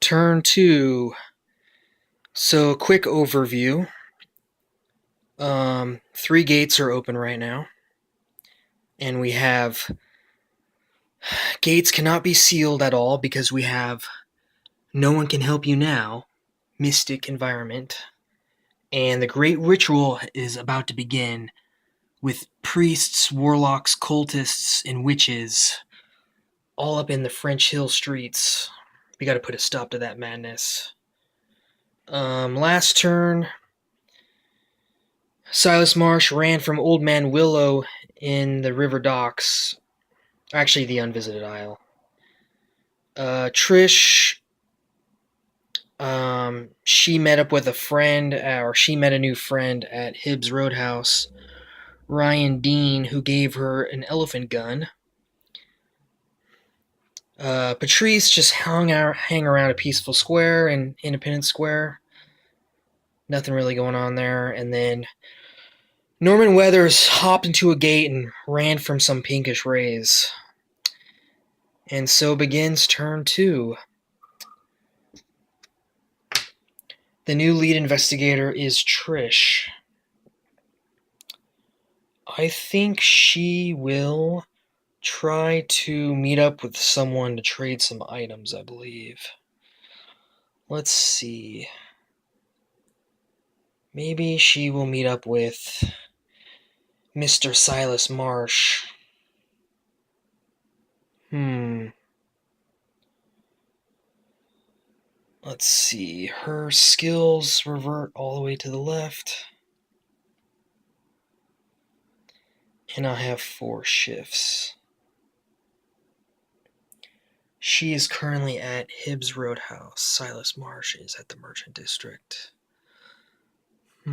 Turn 2. So, quick overview. 3 gates are open right now. And we have gates cannot be sealed at all because we have no one can help you now, mystic environment. And the great ritual is about to begin with priests, warlocks, cultists, and witches all up in the French Hill streets. We gotta put a stop to that madness. Last turn, Silas Marsh ran from Old Man Willow in the river docks. Actually, the unvisited isle. Trish, she met up with a friend, or she met a new friend at Hibbs Roadhouse, Ryan Dean, who gave her an elephant gun. Patrice just hang around a peaceful square in Independence Square. Nothing really going on there. And then Norman Weathers hopped into a gate and ran from some pinkish rays. And so begins turn 2. The new lead investigator is Trish. I think she will try to meet up with someone to trade some items, I believe. Let's see. Maybe she will meet up with Mr. Silas Marsh. Let's see. Her skills revert all the way to the left. And I have 4 shifts. She is currently at Hibbs Roadhouse. Silas Marsh is at the Merchant District. I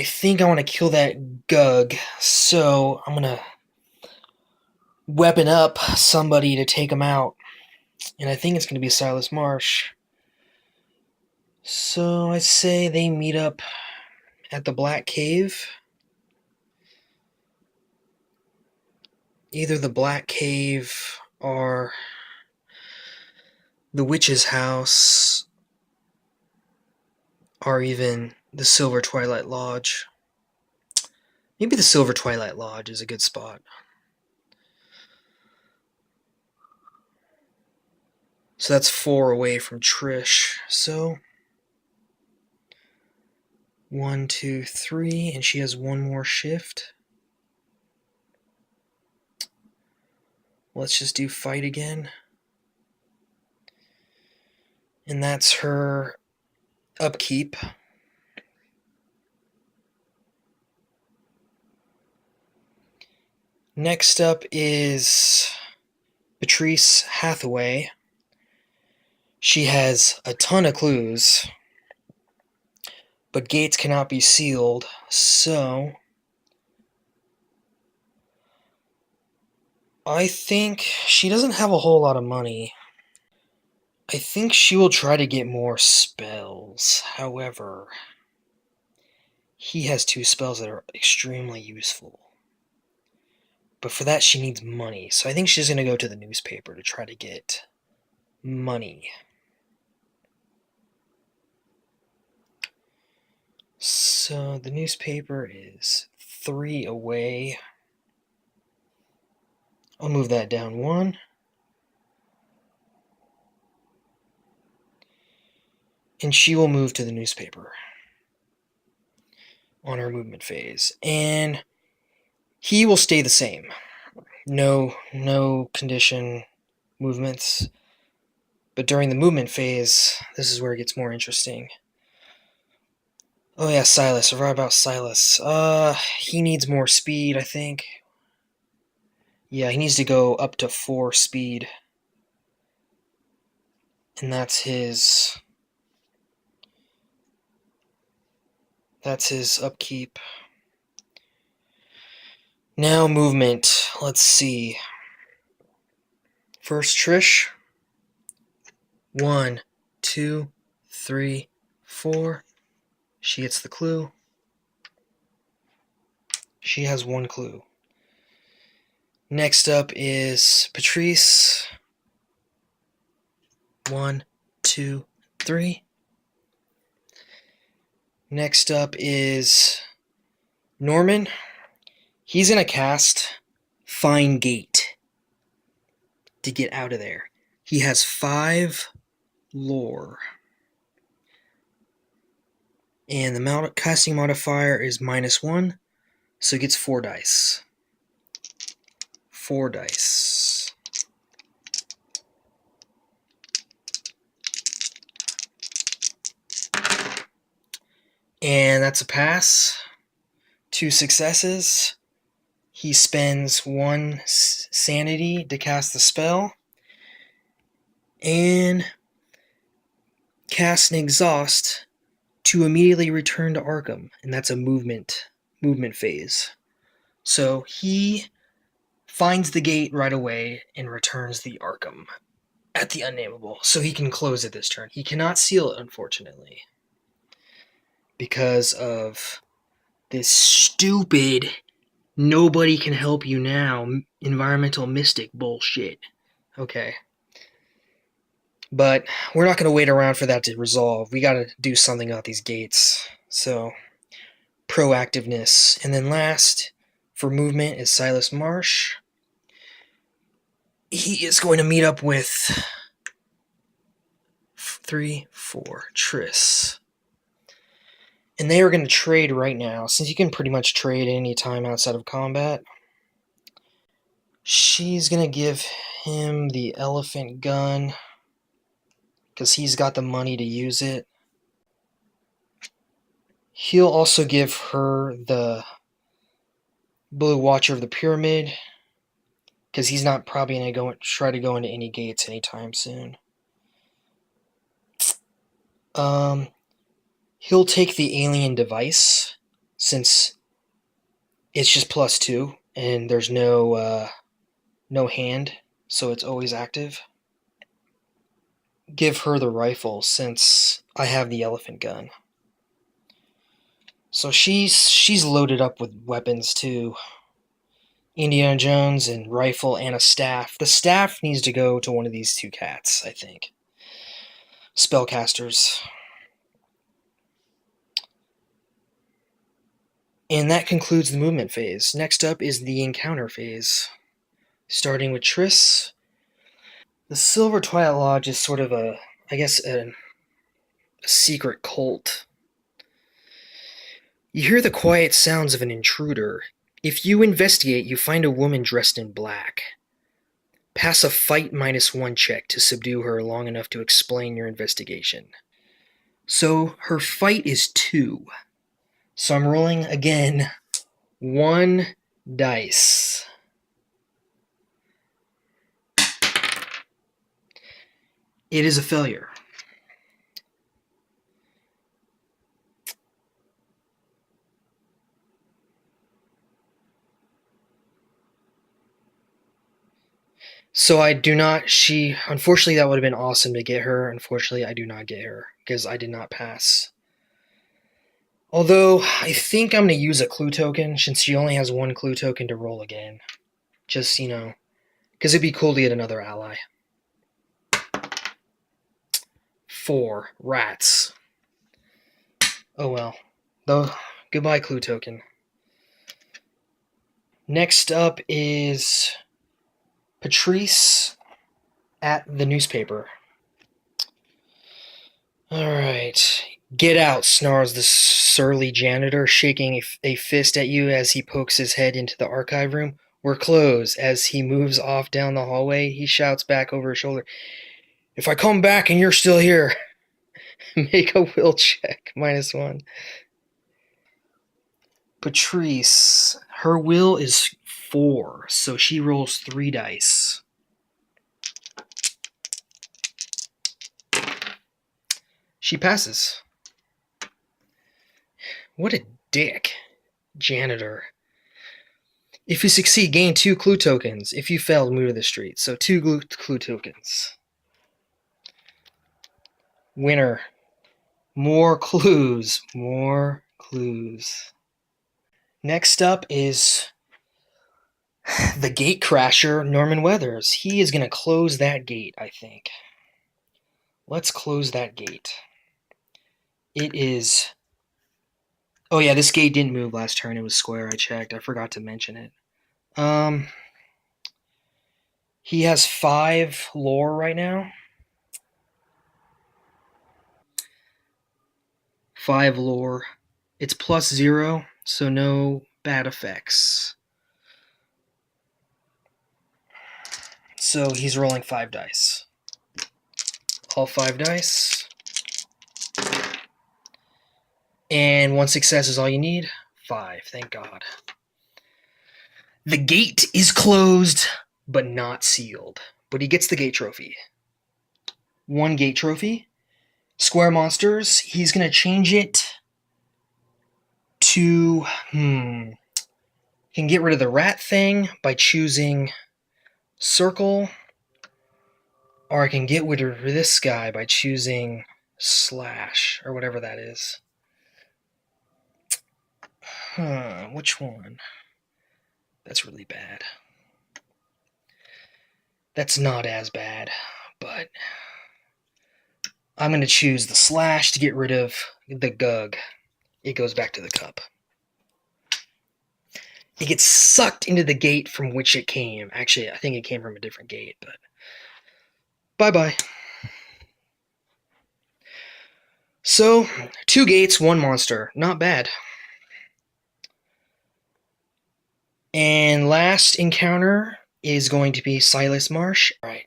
think I want to kill that Gug, so I'm gonna weapon up somebody to take him out. And I think it's gonna be Silas Marsh. So I say they meet up at the Black Cave. Either the Black Cave or the Witch's House, or even the Silver Twilight Lodge. Maybe the Silver Twilight Lodge is a good spot. So that's 4 away from Trish. So 1, 2, 3, and she has 1 more shift. Let's just do fight again. And that's her upkeep. Next up is Patrice Hathaway. She has a ton of clues, but gates cannot be sealed, so I think she doesn't have a whole lot of money. I think she will try to get more spells. However, he has 2 spells that are extremely useful. But for that, she needs money. So I think she's going to go to the newspaper to try to get money. So the newspaper is 3 away. I'll move that down 1. And she will move to the newspaper on her movement phase. And he will stay the same. No condition movements. But during the movement phase, this is where it gets more interesting. Oh yeah, Silas. I forgot about Silas. He needs more speed, I think. Yeah, he needs to go up to 4 speed. And that's his upkeep. Now movement. Let's see. First Trish. 1, 2, 3, 4. She gets the clue. She has 1 clue. Next up is Patrice. 1, 2, 3. Next up is Norman. He's going to cast Find Gate to get out of there. He has 5 lore. And the casting modifier is -1, so he gets 4 dice. 4 dice. And that's a pass. 2 successes. He spends 1 sanity to cast the spell. And casts an exhaust to immediately return to Arkham. And that's a movement phase. So he finds the gate right away and returns the Arkham at the unnameable. So he can close it this turn. He cannot seal it, unfortunately, because of this stupid nobody can help you now environmental mystic bullshit. Okay. But we're not going to wait around for that to resolve. We got to do something about these gates. So, proactiveness. And then last, for movement, is Silas Marsh. He is going to meet up with 3, 4, Triss. And they are going to trade right now, since you can pretty much trade any time outside of combat. She's going to give him the elephant gun, because he's got the money to use it. He'll also give her the Blue Watcher of the Pyramid, because he's not probably going to try to go into any gates anytime soon. He'll take the alien device, since it's just +2, and there's no hand, so it's always active. Give her the rifle, since I have the elephant gun. So she's loaded up with weapons too. Indiana Jones and rifle and a staff. The staff needs to go to one of these 2 cats, I think. Spellcasters. And that concludes the movement phase. Next up is the encounter phase. Starting with Triss. The Silver Twilight Lodge is sort of a secret cult. You hear the quiet sounds of an intruder. If you investigate, you find a woman dressed in black. Pass a fight -1 check to subdue her long enough to explain your investigation. So her fight is 2. So I'm rolling again 1 dice. It is a failure. So I do not, unfortunately that would have been awesome to get her. Unfortunately, I do not get her, because I did not pass. Although, I think I'm going to use a clue token, since she only has 1 clue token to roll again. Just, because it'd be cool to get another ally. 4, rats. Oh well. Though, goodbye clue token. Next up is Patrice at the newspaper. Alright. Get out, snarls the surly janitor, shaking a fist at you as he pokes his head into the archive room. We're closed. As he moves off down the hallway, he shouts back over his shoulder, if I come back and you're still here, make a will check, -1. Patrice, her will is 4, so she rolls 3 dice. She passes. What a dick. Janitor. If you succeed, gain 2 clue tokens. If you fail, move to the street. So 2 clue tokens. Winner. More clues. More clues. Next up is the gate crasher, Norman Weathers. He is going to close that gate, I think. Let's close that gate. It is... Oh yeah, this gate didn't move last turn. It was square. I checked. I forgot to mention it. He has 5 lore right now. 5 lore. It's +0, so no bad effects. So he's rolling 5 dice. All 5 dice. And 1 success is all you need. 5, thank God. The gate is closed, but not sealed. But he gets the gate trophy. 1 gate trophy. Square monsters, he's going to change it to... Can get rid of the rat thing by choosing circle. Or I can get rid of this guy by choosing slash, or whatever that is. Which one? That's really bad. That's not as bad, but I'm going to choose the slash to get rid of the gug. It goes back to the cup. It gets sucked into the gate from which it came. Actually, I think it came from a different gate, but bye-bye. So, 2 gates, 1 monster. Not bad. And last encounter is going to be Silas Marsh. All right.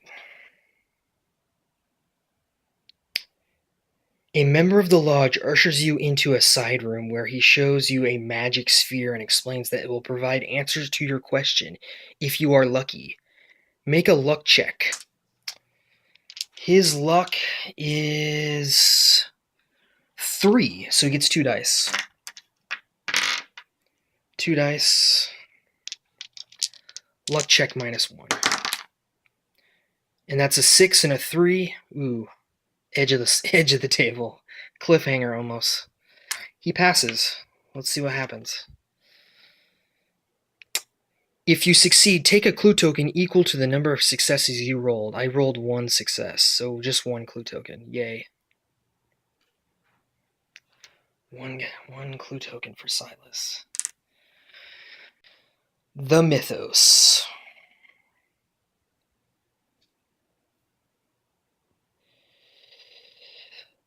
A member of the lodge ushers you into a side room where he shows you a magic sphere and explains that it will provide answers to your question if you are lucky. Make a luck check. His luck is 3, so he gets 2 dice. 2 dice. Luck check -1. And that's a 6 and a 3. Ooh. Edge of the table. Cliffhanger almost. He passes. Let's see what happens. If you succeed, take a clue token equal to the number of successes you rolled. I rolled 1 success, so just 1 clue token. Yay. One clue token for Silas. The Mythos.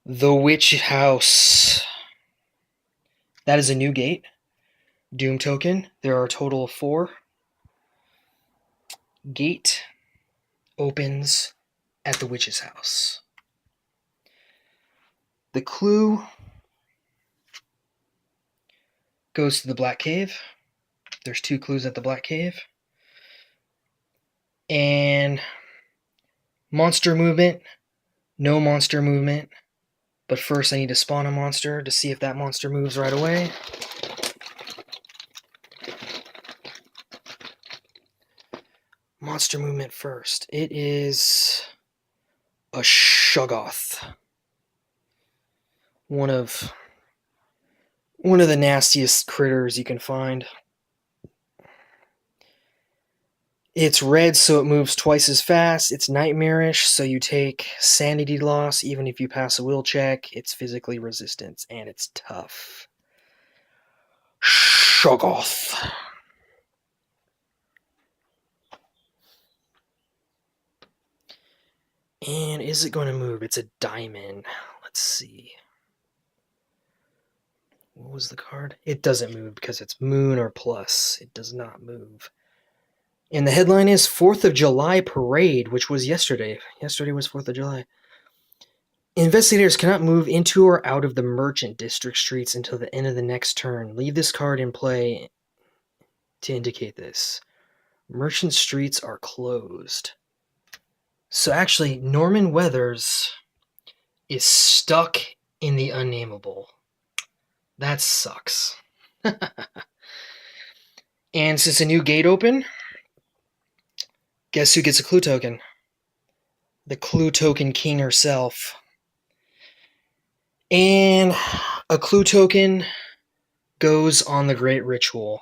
The Witch House. That is a new gate. Doom token. There are a total of 4. Gate opens at the witch's house. The clue goes to the Black Cave. There's 2 clues at the Black Cave. And monster movement. No monster movement. But first I need to spawn a monster to see if that monster moves right away. Monster movement first. It is a Shoggoth. One of the nastiest critters you can find. It's red, so it moves twice as fast. It's nightmarish, so you take sanity loss even if you pass a will check. It's physically resistant, and it's tough. Shoggoth. And is it going to move? It's a diamond. Let's see. What was the card? It doesn't move because it's moon or plus. It does not move. And the headline is 4th of July Parade, which was yesterday. Yesterday was 4th of July. Investigators cannot move into or out of the Merchant District streets until the end of the next turn. Leave this card in play to indicate this. Merchant streets are closed. So actually, Norman Weathers is stuck in the unnameable. That sucks. And since a new gate open, guess who gets a clue token? The clue token king herself. And a clue token goes on the Great Ritual.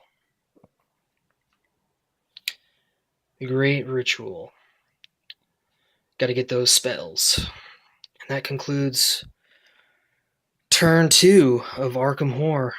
The Great Ritual. Got to get those spells. And that concludes turn 2 of Arkham Horror.